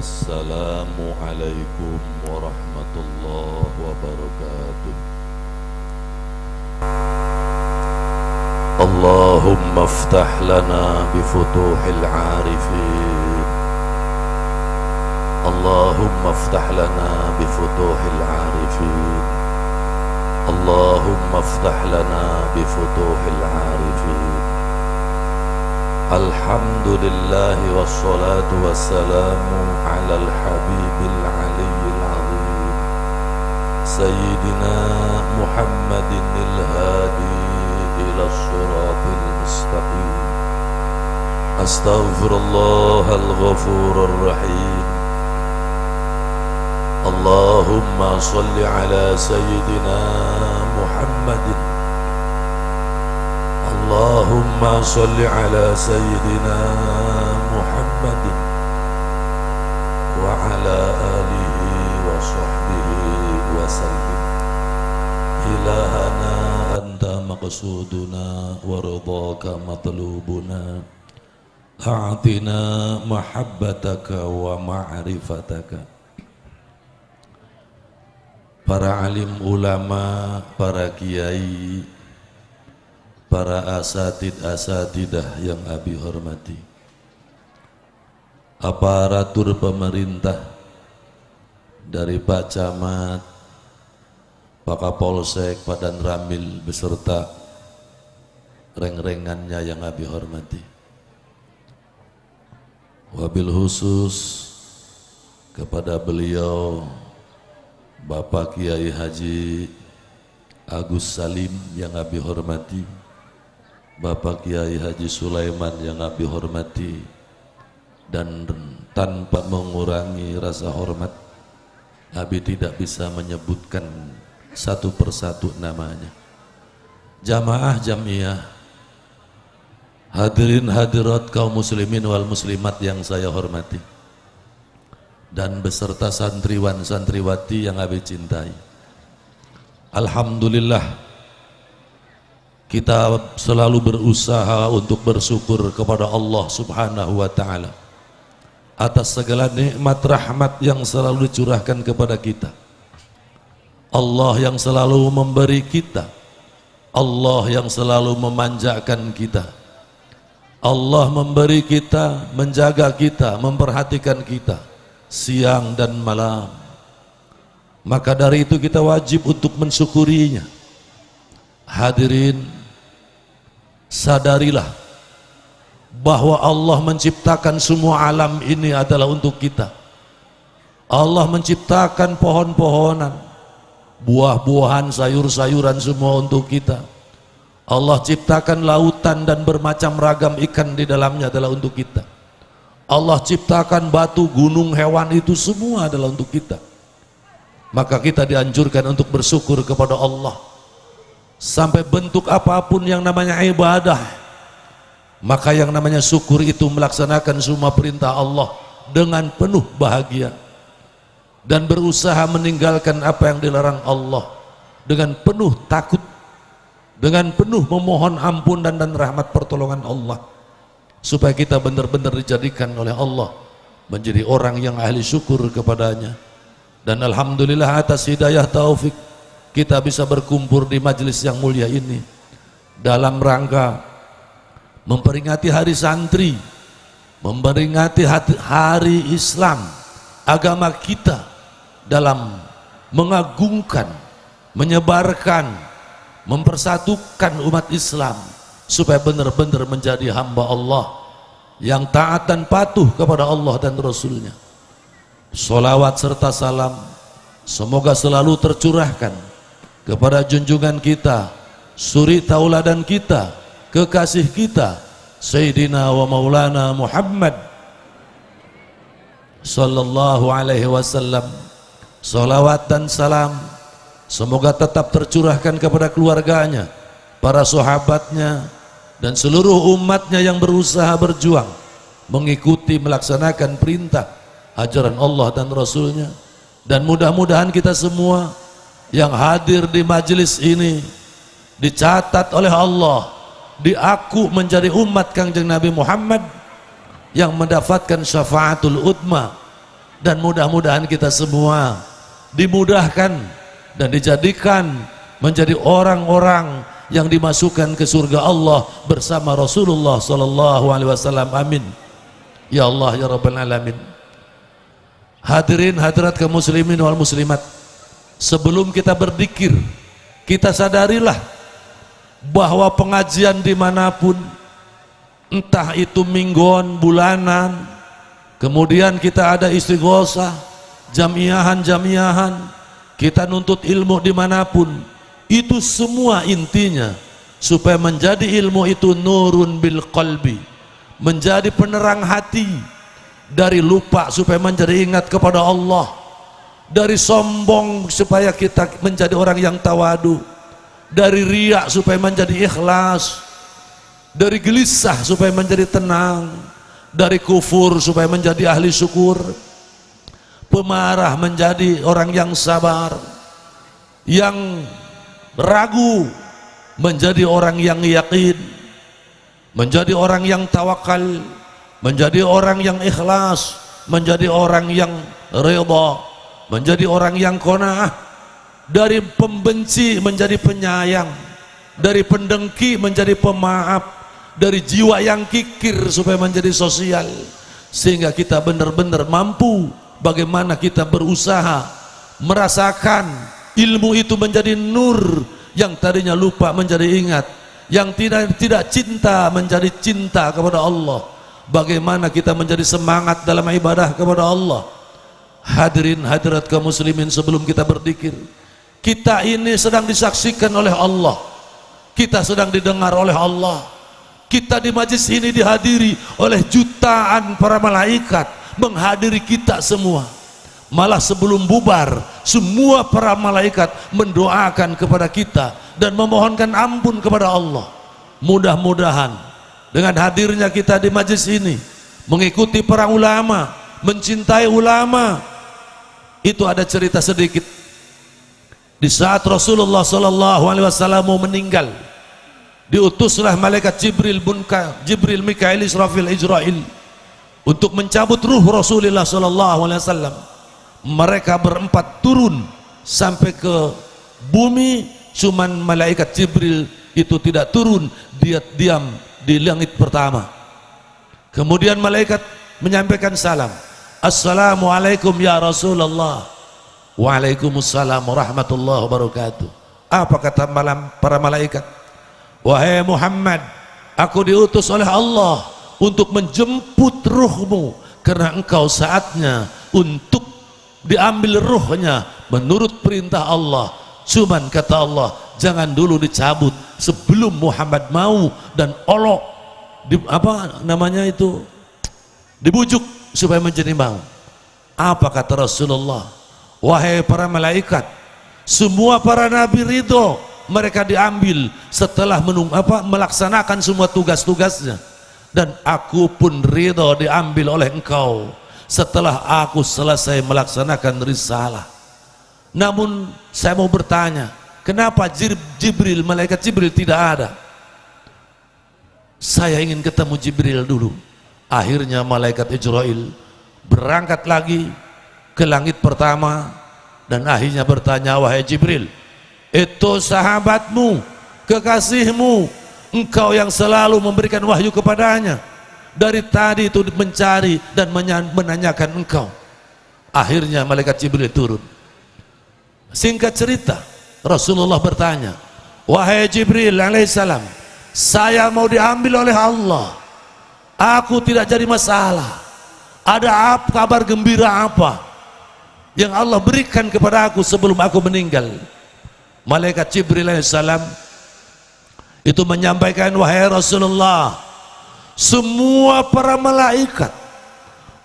السلام عليكم ورحمة الله وبركاته. اللهم افتح لنا بفتوح العارفين، اللهم افتح لنا بفتوح العارفين، اللهم افتح لنا بفتوح العارفين. الحمد لله والصلاة والسلام على الحبيب العلي العظيم سيدنا محمد الهادي إلى الصراط المستقيم. أستغفر الله الغفور الرحيم. اللهم صل على سيدنا محمد، اللهم صل على سيدنا محمد وعلى آله وصحبه وسلم. إلهنا أنت مقصودنا ورضاك مطلوبنا، أعطنا محبتك ومعرفتك. Para alim ulama, para kiai, para asatidah yang Abi hormati, aparatur pemerintah dari Pak Camat, Pak Kapolsek, Pak Dan Ramil beserta reng-rengannya yang Abi hormati. Wabil khusus kepada beliau Bapak Kiai Haji Agus Salim yang Abi hormati, Bapak Kiai Haji Sulaiman yang Abi hormati, dan tanpa mengurangi rasa hormat, Abi tidak bisa menyebutkan satu persatu namanya. Jamaah jamiah, hadirin hadirat kaum muslimin wal muslimat yang saya hormati, dan beserta santriwan santriwati yang Abi cintai. Alhamdulillah, kita selalu berusaha untuk bersyukur kepada Allah Subhanahu wa ta'ala atas segala nikmat rahmat yang selalu dicurahkan kepada kita. Allah yang selalu memberi kita, Allah yang selalu memanjakan kita, Allah memberi kita, menjaga kita, memperhatikan kita siang dan malam. Maka dari itu kita wajib untuk mensyukurinya. Hadirin, sadarilah bahwa Allah menciptakan semua alam ini adalah untuk kita. Allah menciptakan pohon-pohonan, buah-buahan, sayur-sayuran semua untuk kita. Allah ciptakan lautan dan bermacam ragam ikan di dalamnya adalah untuk kita. Allah ciptakan batu, gunung, hewan, itu semua adalah untuk kita. Maka kita dianjurkan untuk bersyukur kepada Allah. Sampai bentuk apapun yang namanya ibadah, maka yang namanya syukur itu melaksanakan semua perintah Allah dengan penuh bahagia dan berusaha meninggalkan apa yang dilarang Allah dengan penuh takut, dengan penuh memohon ampun dan rahmat pertolongan Allah, supaya kita benar-benar dijadikan oleh Allah menjadi orang yang ahli syukur kepadanya. Dan alhamdulillah atas hidayah taufik kita bisa berkumpul di majelis yang mulia ini dalam rangka memperingati hari santri, memperingati hari Islam, agama kita, dalam mengagungkan, menyebarkan, mempersatukan umat Islam supaya benar-benar menjadi hamba Allah yang taat dan patuh kepada Allah dan Rasulnya. Sholawat serta salam semoga selalu tercurahkan kepada junjungan kita, suri tauladan kita, kekasih kita, Sayyidina wa Maulana Muhammad sallallahu alaihi wasallam. Sholawat dan salam semoga tetap tercurahkan kepada keluarganya, para sahabatnya, dan seluruh umatnya yang berusaha berjuang mengikuti melaksanakan perintah ajaran Allah dan Rasulnya. Dan mudah-mudahan kita semua yang hadir di majelis ini dicatat oleh Allah, diaku menjadi umat Kangjeng Nabi Muhammad yang mendapatkan syafaatul udma Dan mudah-mudahan kita semua dimudahkan dan dijadikan menjadi orang-orang yang dimasukkan ke surga Allah bersama Rasulullah sallallahu alaihi wasallam. Amin ya Allah ya rabbal alamin. Hadirin hadirat kaum muslimin wal muslimat, sebelum kita berzikir, kita sadarilah bahwa pengajian dimanapun, entah itu mingguan, bulanan, kemudian kita ada istighosah, jamiahan, kita nuntut ilmu dimanapun, itu semua intinya supaya menjadi ilmu itu nurun bil qalbi, menjadi penerang hati, dari lupa supaya menjadi ingat kepada Allah, dari sombong supaya kita menjadi orang yang tawadu, dari riak supaya menjadi ikhlas, dari gelisah supaya menjadi tenang, dari kufur supaya menjadi ahli syukur, pemarah menjadi orang yang sabar, yang ragu menjadi orang yang yakin, menjadi orang yang tawakal, menjadi orang yang ikhlas, menjadi orang yang redha, menjadi orang yang qanaah, dari pembenci menjadi penyayang, dari pendengki menjadi pemaaf, dari jiwa yang kikir supaya menjadi sosial, sehingga kita benar-benar mampu bagaimana kita berusaha merasakan ilmu itu menjadi nur, yang tadinya lupa menjadi ingat, yang tidak cinta menjadi cinta kepada Allah. Bagaimana kita menjadi semangat dalam ibadah kepada Allah. Hadirin hadirat kaum muslimin, sebelum kita berzikir, kita ini sedang disaksikan oleh Allah, kita sedang didengar oleh Allah, kita di majlis ini dihadiri oleh jutaan para malaikat menghadiri kita semua. Malah sebelum bubar, semua para malaikat mendoakan kepada kita dan memohonkan ampun kepada Allah. Mudah-mudahan dengan hadirnya kita di majlis ini, mengikuti para ulama, mencintai ulama, itu ada cerita sedikit. Di saat Rasulullah sallallahu alaihi wasallam meninggal, diutuslah malaikat Jibril, Mikail, Israfil, Ijrail untuk mencabut ruh Rasulullah sallallahu alaihi wasallam. Mereka berempat turun sampai ke bumi, cuman malaikat Jibril itu tidak turun, dia diam di langit pertama. Kemudian malaikat menyampaikan salam, assalamualaikum ya Rasulullah. Waalaikumsalam warahmatullahi wabarakatuh. Apa kata para malaikat? Wahai Muhammad, aku diutus oleh Allah untuk menjemput ruhmu, karena engkau saatnya untuk diambil ruhnya menurut perintah Allah. Cuman kata Allah, jangan dulu dicabut sebelum Muhammad mau dan Allah dibujuk supaya menjadi mau. Apa kata Rasulullah? Wahai para malaikat, semua para nabi ridho mereka diambil setelah melaksanakan semua tugas-tugasnya, dan aku pun ridho diambil oleh engkau setelah aku selesai melaksanakan risalah. Namun saya mau bertanya, kenapa malaikat Jibril tidak ada? Saya ingin ketemu Jibril dulu. Akhirnya malaikat Ijrail berangkat lagi ke langit pertama, dan akhirnya bertanya, wahai Jibril, itu sahabatmu, kekasihmu, engkau yang selalu memberikan wahyu kepadanya, dari tadi itu mencari dan menanyakan engkau. Akhirnya malaikat Jibril turun. Singkat cerita, Rasulullah bertanya, wahai Jibril alaihissalam, saya mau diambil oleh Allah, aku tidak jadi masalah. Ada kabar gembira apa yang Allah berikan kepada aku sebelum aku meninggal? Malaikat Jibril alaihissalam itu menyampaikan, wahai Rasulullah, semua para malaikat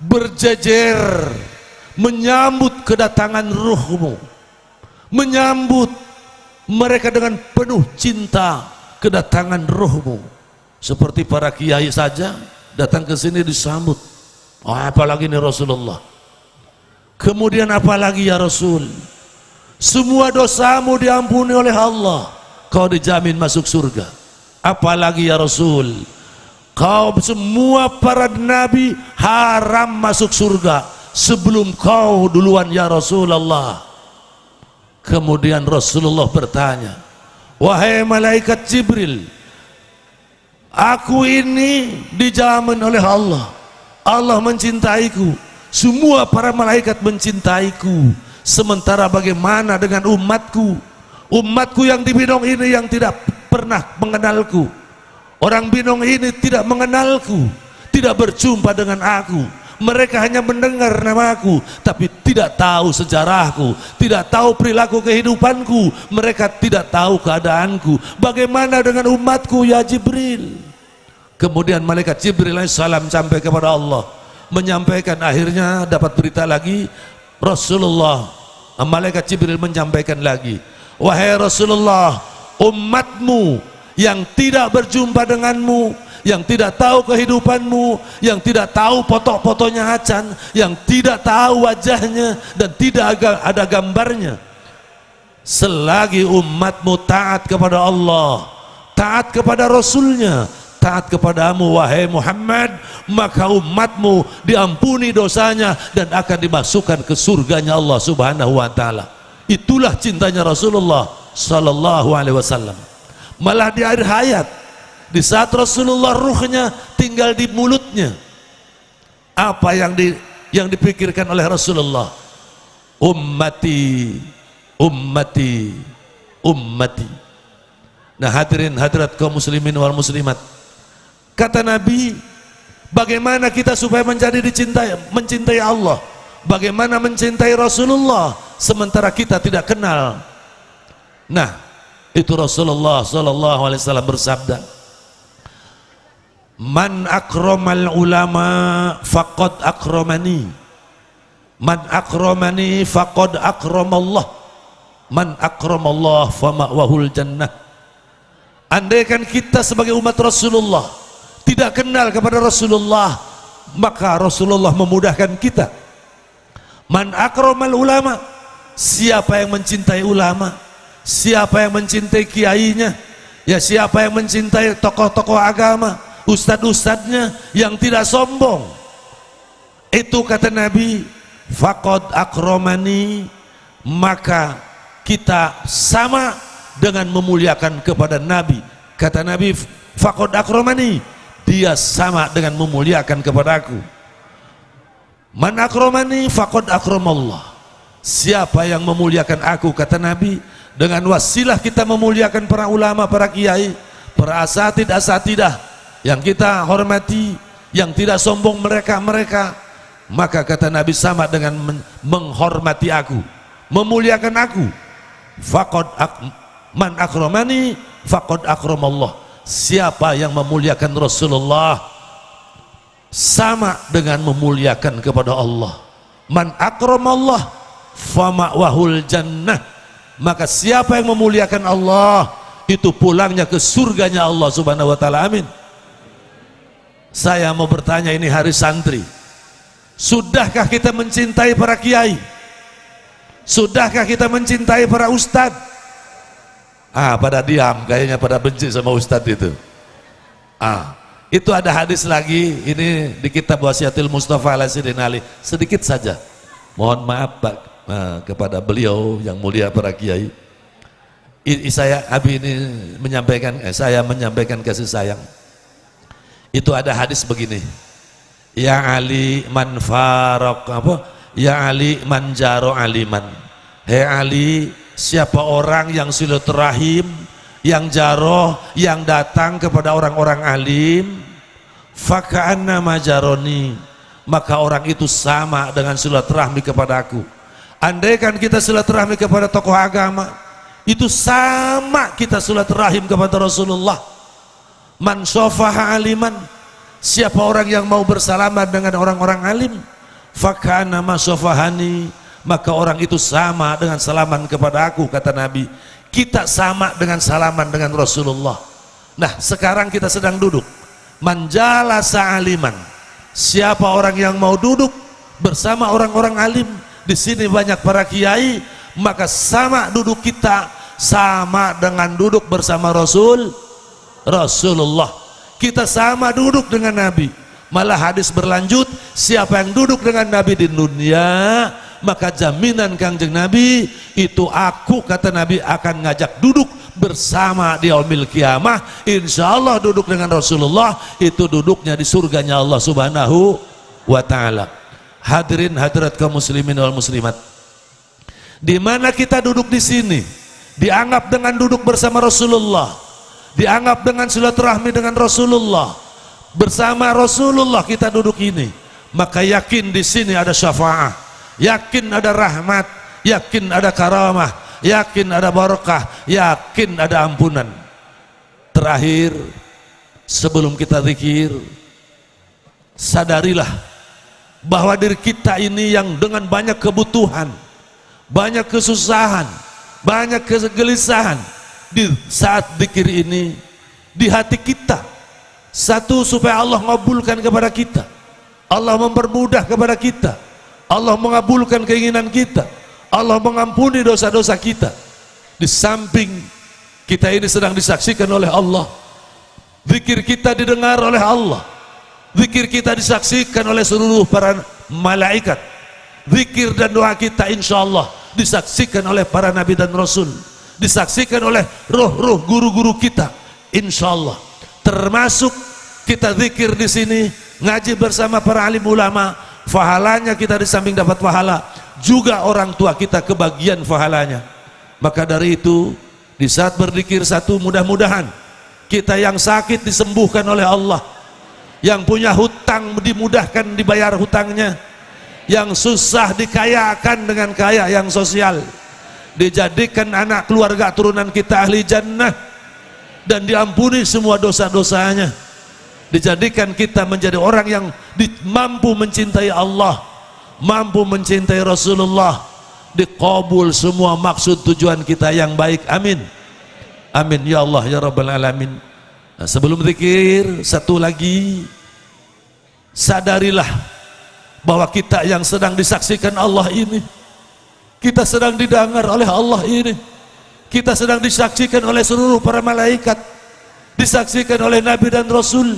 berjejer menyambut kedatangan ruhmu, menyambut mereka dengan penuh cinta kedatangan ruhmu. Seperti para kiai saja datang ke sini disambut, apalagi ini Rasulullah. Kemudian apalagi ya Rasul, semua dosamu diampuni oleh Allah, kau dijamin masuk surga. Apalagi ya Rasul, kau semua para nabi haram masuk surga, sebelum kau duluan ya Rasulullah. Kemudian Rasulullah bertanya, wahai malaikat Jibril, aku ini dijamin oleh Allah, Allah mencintaiku, semua para malaikat mencintaiku, sementara bagaimana dengan umatku, umatku yang di Binong ini yang tidak pernah mengenalku, orang Binong ini tidak mengenalku, tidak berjumpa dengan aku, mereka hanya mendengar namaku tapi tidak tahu sejarahku, tidak tahu perilaku kehidupanku, mereka tidak tahu keadaanku. Bagaimana dengan umatku ya Jibril? Kemudian malaikat Jibril alaihissalam sampai kepada Allah, menyampaikan, akhirnya dapat berita lagi Rasulullah. Malaikat Jibril menyampaikan lagi, wahai Rasulullah, umatmu yang tidak berjumpa denganmu, yang tidak tahu kehidupanmu, yang tidak tahu foto-fotonya Hasan, yang tidak tahu wajahnya dan tidak ada gambarnya, selagi umatmu taat kepada Allah, taat kepada Rasulnya, taat kepadamu wahai Muhammad, maka umatmu diampuni dosanya dan akan dimasukkan ke surganya Allah subhanahu wa ta'ala. Itulah cintanya Rasulullah sallallahu alaihi wasallam. Malah di akhir hayat, di saat Rasulullah ruhnya tinggal di mulutnya, apa yang dipikirkan oleh Rasulullah? Ummati, ummati, ummati. Nah hadirin hadirat kaum muslimin wal muslimat, kata Nabi, bagaimana kita supaya mencintai Allah, bagaimana mencintai Rasulullah sementara kita tidak kenal? Nah itu Rasulullah sallallahu alaihi wasallam bersabda, man akramal ulama faqad akramani, man akramani faqad akramallah, man akramallah fama'wahul jannah. Andaikan kita sebagai umat Rasulullah tidak kenal kepada Rasulullah, maka Rasulullah memudahkan kita. Man akramal ulama, siapa yang mencintai ulama, siapa yang mencintai kiainya, ya siapa yang mencintai tokoh-tokoh agama, ustadz-ustadznya yang tidak sombong, itu kata Nabi, faqad akramani, maka kita sama dengan memuliakan kepada Nabi. Kata Nabi, faqad akramani, dia sama dengan memuliakan kepadaku. Man akramani faqad akramallah, siapa yang memuliakan aku, kata Nabi, dengan wasilah kita memuliakan para ulama, para kiai, para asatidah yang kita hormati, yang tidak sombong mereka, maka kata Nabi sama dengan menghormati aku, memuliakan aku. Man akramani faqad akramallah, siapa yang memuliakan Rasulullah sama dengan memuliakan kepada Allah. Man akramallah fama'wahul jannah, maka siapa yang memuliakan Allah itu pulangnya ke surganya Allah subhanahu wa ta'ala. Amin. Saya mau bertanya, ini hari santri, sudahkah kita mencintai para kiai? Sudahkah kita mencintai para ustadz? Pada diam, kayaknya pada benci sama ustadz itu. Itu ada hadis lagi, ini di kitab Wasiatul Mustafa ala Sidin Ali, sedikit saja, mohon maaf Pak, kepada beliau yang mulia para kiai. Saya menyampaikan kasih sayang. Itu ada hadis begini, ya Ali man faraq ya Ali man jaro aliman, hei Ali, siapa orang yang silaturahim, yang jaroh, yang datang kepada orang-orang alim, faka'anna majaroni, maka orang itu sama dengan silaturahmi kepadaku. Andaikan kita silaturahmi kepada tokoh agama, itu sama kita silaturahim kepada Rasulullah. Man sofaha aliman, siapa orang yang mau bersalaman dengan orang-orang alim, faka'anna masofahani, maka orang itu sama dengan salaman kepada aku, kata Nabi. Kita sama dengan salaman dengan Rasulullah. Nah sekarang kita sedang duduk, manjalasa aliman, siapa orang yang mau duduk bersama orang-orang alim, di sini banyak para kiai, maka sama duduk kita sama dengan duduk bersama Rasulullah. Kita sama duduk dengan Nabi. Malah hadis berlanjut, siapa yang duduk dengan Nabi di dunia, maka jaminan Kangjeng Nabi itu aku, kata Nabi, akan ngajak duduk bersama di yaumil kiamah. Insya Allah duduk dengan Rasulullah itu duduknya di surganya Allah Subhanahu wa ta'ala. Hadirin hadirat kaum muslimin wal muslimat, di mana kita duduk di sini dianggap dengan duduk bersama Rasulullah, dianggap dengan silaturahmi dengan Rasulullah. Bersama Rasulullah kita duduk ini, maka yakin di sini ada syafaat, yakin ada rahmat, yakin ada karamah, yakin ada barakah, yakin ada ampunan. Terakhir, sebelum kita zikir, sadarilah bahwa diri kita ini yang dengan banyak kebutuhan, banyak kesusahan, banyak kegelisahan, di saat zikir ini di hati kita, satu, supaya Allah mengabulkan kepada kita, Allah mempermudah kepada kita, Allah mengabulkan keinginan kita, Allah mengampuni dosa-dosa kita. Di samping kita ini sedang disaksikan oleh Allah, zikir kita didengar oleh Allah, zikir kita disaksikan oleh seluruh para malaikat, zikir dan doa kita insya Allah disaksikan oleh para nabi dan rasul, disaksikan oleh roh-roh guru-guru kita insya Allah. Termasuk kita zikir di sini, ngaji bersama para alim ulama, pahalanya kita di samping dapat pahala, juga orang tua kita kebagian pahalanya. Maka dari itu, di saat berzikir, satu, mudah-mudahan kita yang sakit disembuhkan oleh Allah, yang punya hutang dimudahkan dibayar hutangnya, yang susah dikayakan dengan kaya yang sosial, dijadikan anak keluarga turunan kita ahli jannah, dan diampuni semua dosa-dosanya, dijadikan kita menjadi orang yang mampu mencintai Allah, mampu mencintai Rasulullah, dikabul semua maksud tujuan kita yang baik, amin amin ya Allah ya Rabbal Alamin. Nah, sebelum zikir, satu lagi, sadarilah bahwa kita yang sedang disaksikan Allah ini, kita sedang didengar oleh Allah ini, kita sedang disaksikan oleh seluruh para malaikat, disaksikan oleh Nabi dan Rasul,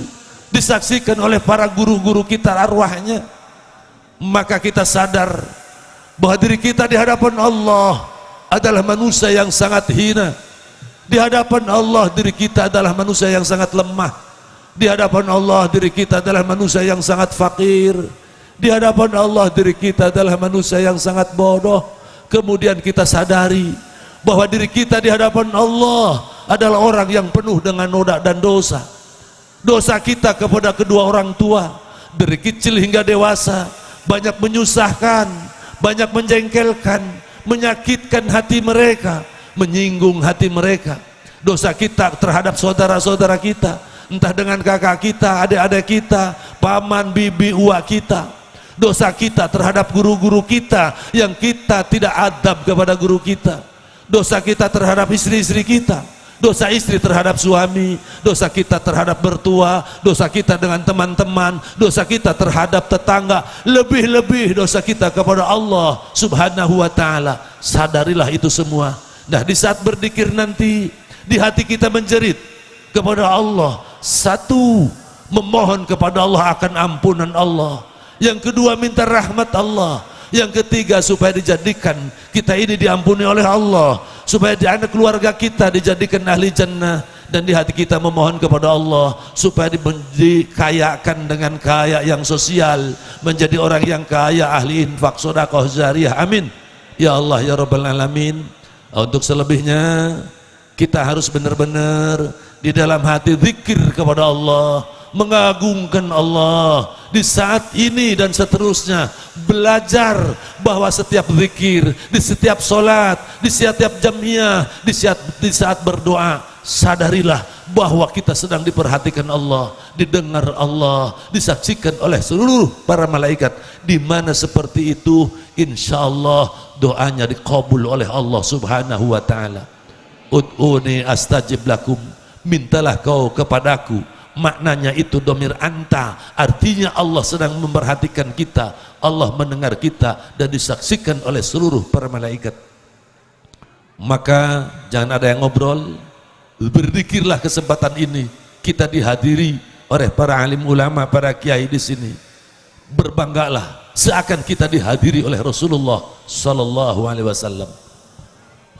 disaksikan oleh para guru-guru kita arwahnya. Maka kita sadar bahwa diri kita di hadapan Allah adalah manusia yang sangat hina. Di hadapan Allah diri kita adalah manusia yang sangat lemah. Di hadapan Allah diri kita adalah manusia yang sangat fakir. Di hadapan Allah diri kita adalah manusia yang sangat bodoh. Kemudian kita sadari bahwa diri kita di hadapan Allah adalah orang yang penuh dengan noda dan dosa. Dosa kita kepada kedua orang tua, dari kecil hingga dewasa, banyak menyusahkan, banyak menjengkelkan, menyakitkan hati mereka, menyinggung hati mereka. Dosa kita terhadap saudara-saudara kita, entah dengan kakak kita, adik-adik kita, paman, bibi, uak kita. Dosa kita terhadap guru-guru kita yang kita tidak adab kepada guru kita. Dosa kita terhadap istri-istri kita, dosa istri terhadap suami, dosa kita terhadap mertua, dosa kita dengan teman-teman, dosa kita terhadap tetangga, lebih-lebih dosa kita kepada Allah Subhanahu wa ta'ala. Sadarilah itu semua. Nah, di saat berzikir nanti, di hati kita menjerit kepada Allah. Satu, memohon kepada Allah akan ampunan Allah. Yang kedua, minta rahmat Allah. Yang ketiga, supaya dijadikan kita ini diampuni oleh Allah, supaya di anak keluarga kita dijadikan ahli jannah, dan di hati kita memohon kepada Allah supaya dikayakan dengan kaya yang sosial, menjadi orang yang kaya, ahli infak, sedekah jariyah, amin ya Allah ya Rabbal Alamin. Untuk selebihnya kita harus benar-benar di dalam hati zikir kepada Allah, mengagungkan Allah di saat ini dan seterusnya. Belajar bahwa setiap zikir, di setiap solat, di setiap jamiah, di saat berdoa, sadarilah bahwa kita sedang diperhatikan Allah, didengar Allah, disaksikan oleh seluruh para malaikat. Di mana seperti itu, insya Allah doanya dikabul oleh Allah Subhanahu wa ta'ala. Ud'uni astajib lakum, mintalah kau kepadaku. Maknanya itu domir anta, artinya Allah sedang memperhatikan kita, Allah mendengar kita, dan disaksikan oleh seluruh para malaikat. Maka jangan ada yang ngobrol, berzikirlah kesempatan ini. Kita dihadiri oleh para alim ulama, para kiai di sini. Berbanggalah seakan kita dihadiri oleh Rasulullah sallallahu alaihi wasallam.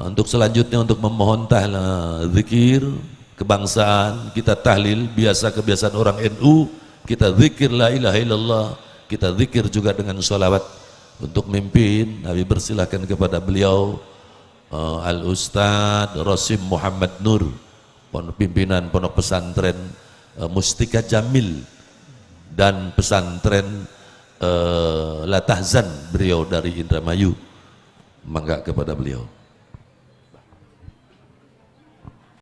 Untuk selanjutnya untuk memohon zikir kebangsaan, kita tahlil biasa kebiasaan orang NU, kita zikir la ilaha illallah, kita zikir juga dengan sholawat. Untuk mimpin, Nabi persilahkan kepada beliau Al-Ustadz Rasim Muhammad Nur, pimpinan pondok pesantren Mustika Jamil dan pesantren La Tahzan, beliau dari Indramayu. Mangga kepada beliau.